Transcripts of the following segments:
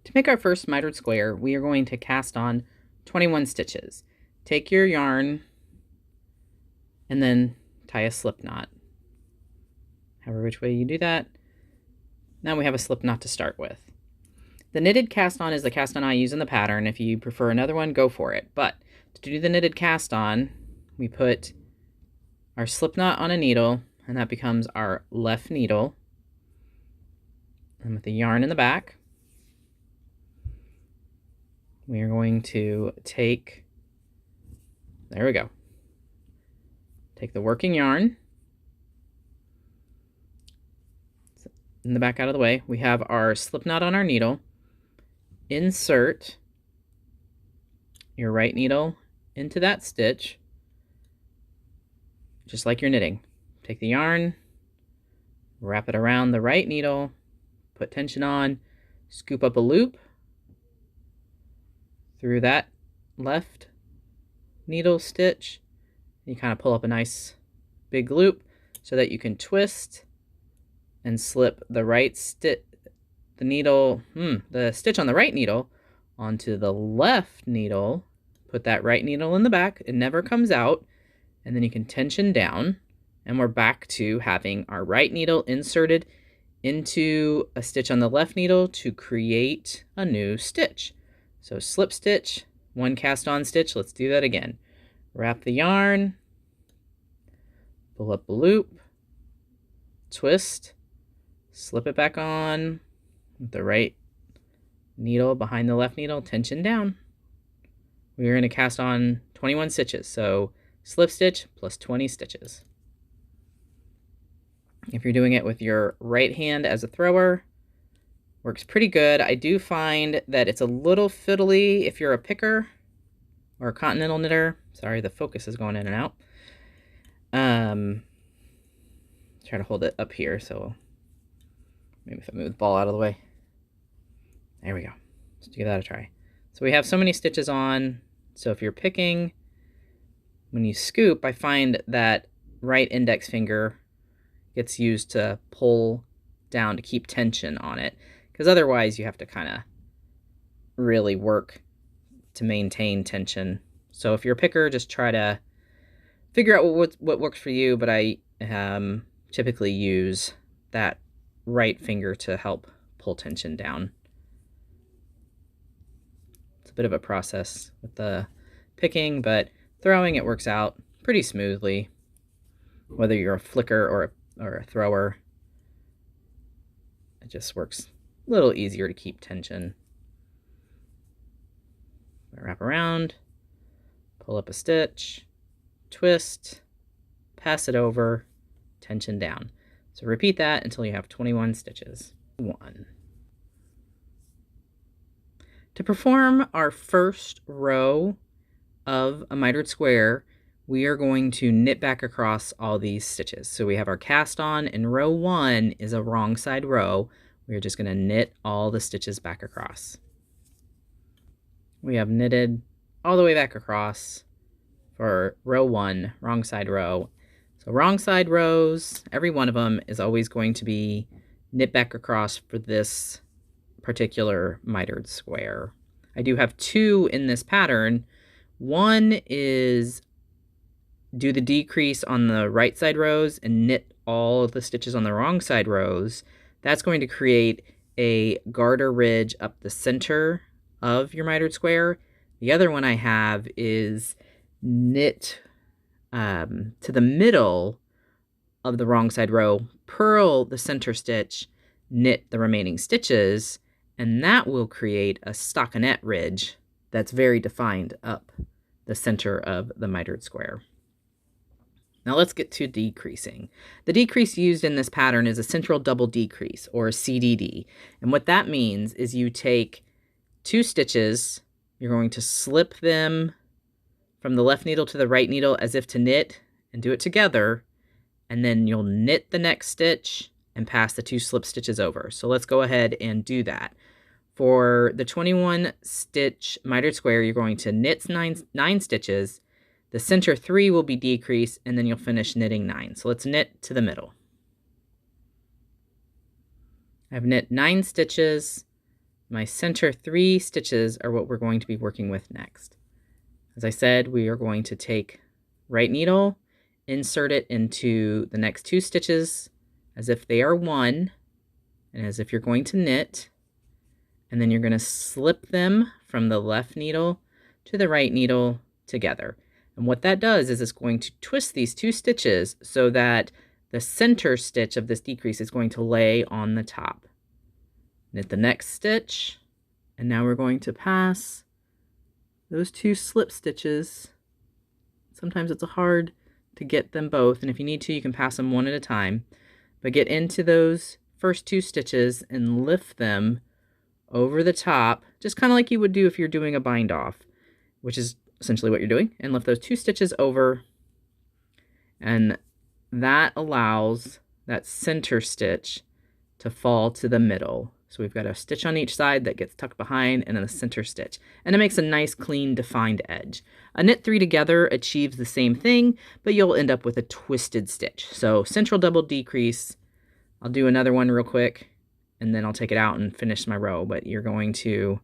To make our first mitered square, we are going to cast on 21 stitches. Take your yarn and then tie a slip knot. However which way you do that. Now we have a slip knot to start with. The knitted cast on is the cast on I use in the pattern. If you prefer another one, go for it. But to do the knitted cast on, we put our slip knot on a needle, and that becomes our left needle. And with the yarn in the back, we are going to take, there we go, take the working yarn in the back out of the way. We have our slip knot on our needle. Insert your right needle into that stitch, just like you're knitting. Take the yarn, wrap it around the right needle, put tension on, scoop up a loop through that left needle stitch. You kind of pull up a nice big loop so that you can twist and slip the right stitch, the stitch on the right needle onto the left needle. Put that right needle in the back, it never comes out, and then you can tension down, and we're back to having our right needle inserted into a stitch on the left needle to create a new stitch. So slip stitch, one cast on stitch. Let's do that again. Wrap the yarn, pull up a loop, twist, slip it back on with the right needle behind the left needle, tension down. We're going to cast on 21 stitches, so slip stitch plus 20 stitches. If you're doing it with your right hand as a thrower, works pretty good. I do find that it's a little fiddly if you're a picker or a continental knitter. Sorry, the focus is going in and out. Try to hold it up here, so maybe if I move the ball out of the way. There we go. Let's give that a try. So we have so many stitches on. So if you're picking, when you scoop, I find that right index finger gets used to pull down to keep tension on it, because otherwise you have to kind of really work to maintain tension. So if you're a picker, just try to figure out what works for you, but I typically use that right finger to help pull tension down. It's a bit of a process with the picking, but throwing it works out pretty smoothly, whether you're a flicker or a thrower. It just works a little easier to keep tension. Wrap around, pull up a stitch, twist, pass it over, tension down. So repeat that until you have 21 stitches. 1. To perform our first row of a mitered square, we are going to knit back across all these stitches. So we have our cast on, and row 1 is a wrong side row. We're just going to knit all the stitches back across. We have knitted all the way back across for row 1, wrong side row. So wrong side rows, every one of them is always going to be knit back across for this particular mitered square. I do have 2 in this pattern. One is do the decrease on the right side rows and knit all of the stitches on the wrong side rows. That's going to create a garter ridge up the center of your mitered square. The other one I have is knit to the middle of the wrong side row, purl the center stitch, knit the remaining stitches, and that will create a stockinette ridge that's very defined up the center of the mitered square. Now let's get to decreasing. The decrease used in this pattern is a central double decrease, or CDD. And what that means is you take 2 stitches, you're going to slip them from the left needle to the right needle as if to knit, and do it together, and then you'll knit the next stitch and pass the 2 slip stitches over. So let's go ahead and do that. For the 21 stitch mitered square, you're going to knit 9 stitches. The center 3 will be decreased, and then you'll finish knitting 9. So let's knit to the middle. I've knit 9 stitches. My center 3 stitches are what we're going to be working with next. As I said, we are going to take right needle, insert it into the next 2 stitches as if they are one, and as if you're going to knit, and then you're going to slip them from the left needle to the right needle together. And what that does is it's going to twist these 2 stitches so that the center stitch of this decrease is going to lay on the top. Knit the next stitch, and now we're going to pass those 2 slip stitches. Sometimes it's hard to get them both, and if you need to, you can pass them one at a time. But get into those first 2 stitches and lift them over the top, just kind of like you would do if you're doing a bind off, which is essentially what you're doing, and lift those 2 stitches over, and that allows that center stitch to fall to the middle. So we've got a stitch on each side that gets tucked behind, and then a center stitch. And it makes a nice, clean, defined edge. A knit 3 together achieves the same thing, but you'll end up with a twisted stitch. So central double decrease. I'll do another one real quick, and then I'll take it out and finish my row. But you're going to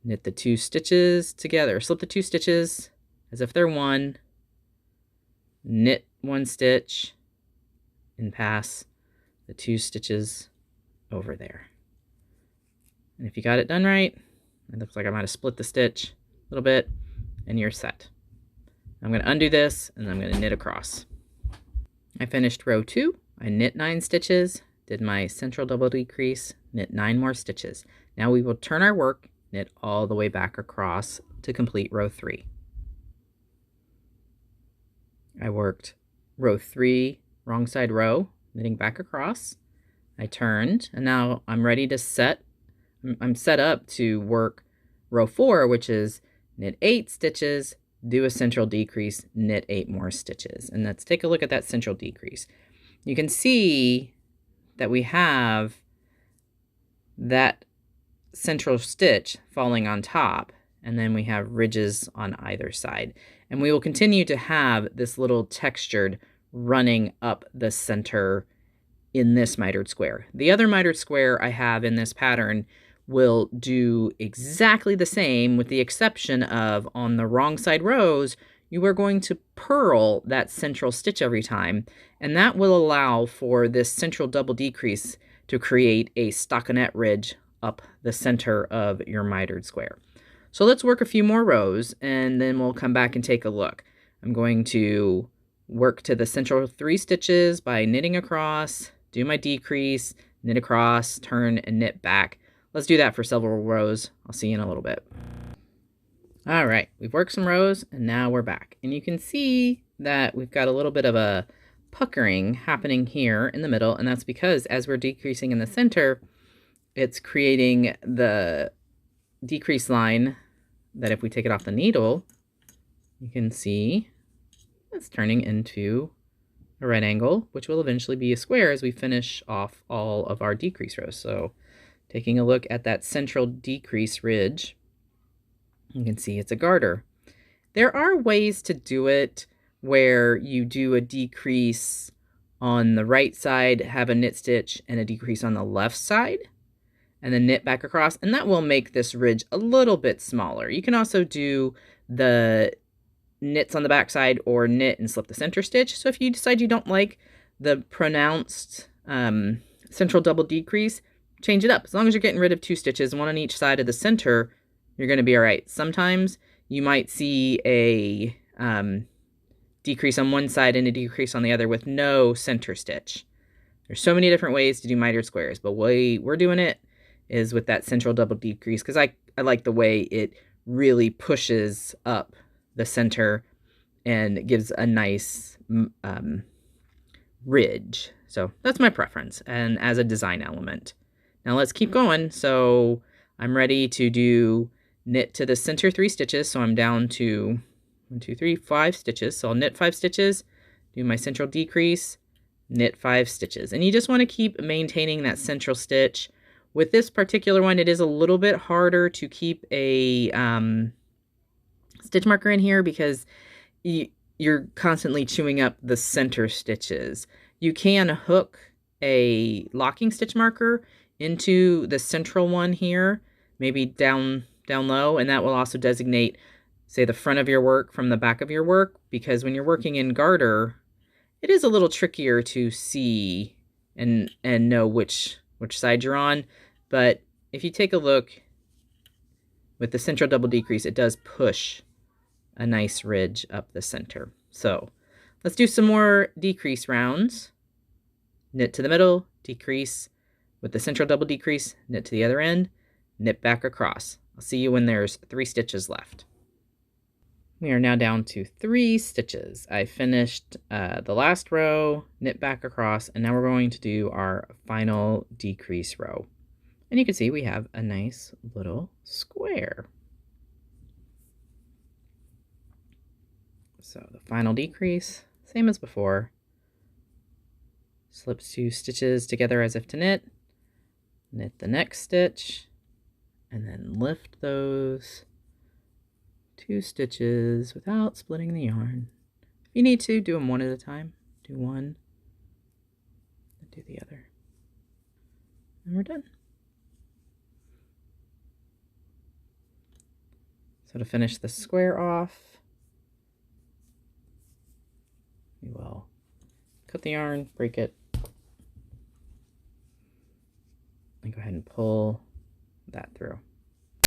knit the 2 stitches together. Slip the 2 stitches as if they're one. Knit 1 stitch, and pass the 2 stitches over there. And if you got it done right, it looks like I might have split the stitch a little bit, and you're set. I'm going to undo this, and I'm going to knit across. I finished row 2. I knit 9 stitches, did my central double decrease, knit 9 more stitches. Now we will turn our work, knit all the way back across to complete row 3. I worked row 3, wrong side row, knitting back across. I turned, and now I'm ready to I'm set up to work row 4, which is knit 8 stitches, do a central decrease, knit 8 more stitches. And let's take a look at that central decrease. You can see that we have that central stitch falling on top, and then we have ridges on either side. And we will continue to have this little textured running up the center in this mitered square. The other mitered square I have in this pattern will do exactly the same, with the exception of on the wrong side rows, you are going to purl that central stitch every time, and that will allow for this central double decrease to create a stockinette ridge up the center of your mitered square. So let's work a few more rows, and then we'll come back and take a look. I'm going to work to the central 3 stitches by knitting across, do my decrease, knit across, turn, and knit back. Let's do that for several rows. I'll see you in a little bit. All right, we've worked some rows, and now we're back. And you can see that we've got a little bit of a puckering happening here in the middle, and that's because as we're decreasing in the center, it's creating the decrease line that if we take it off the needle, you can see it's turning into a right angle, which will eventually be a square as we finish off all of our decrease rows. So taking a look at that central decrease ridge, you can see it's a garter. There are ways to do it where you do a decrease on the right side, have a knit stitch, and a decrease on the left side, and then knit back across, and that will make this ridge a little bit smaller. You can also do the knits on the back side or knit and slip the center stitch. So if you decide you don't like the pronounced central double decrease, change it up. As long as you're getting rid of 2 stitches, 1 on each side of the center, you're going to be all right. Sometimes you might see a decrease on one side and a decrease on the other with no center stitch. There's so many different ways to do mitered squares, but the way we're doing it is with that central double decrease, because I like the way it really pushes up the center and gives a nice ridge. So that's my preference and as a design element. Now let's keep going. So I'm ready to do knit to the center 3 stitches. So I'm down to 1, 2, 3, 5 stitches. So I'll knit 5 stitches, do my central decrease, knit 5 stitches. And you just want to keep maintaining that central stitch. With this particular one, it is a little bit harder to keep a stitch marker in here because you're constantly chewing up the center stitches. You can hook a locking stitch marker into the central one here maybe down low, and that will also designate, say, the front of your work from the back of your work, because when you're working in garter, it is a little trickier to see and know which side you're on. But if you take a look with the central double decrease, it does push a nice ridge up the center. So let's do some more decrease rounds. Knit to the middle, decrease with the central double decrease, knit to the other end, knit back across. I'll see you when there's 3 stitches left. We are now down to 3 stitches. I finished the last row, knit back across, and now we're going to do our final decrease row. And you can see we have a nice little square. So the final decrease, same as before. Slip 2 stitches together as if to knit, knit the next stitch, and then lift those 2 stitches without splitting the yarn. If you need to, do them one at a time. Do one, then do the other. And we're done. So to finish the square off, we will cut the yarn, break it, and go ahead and pull that through.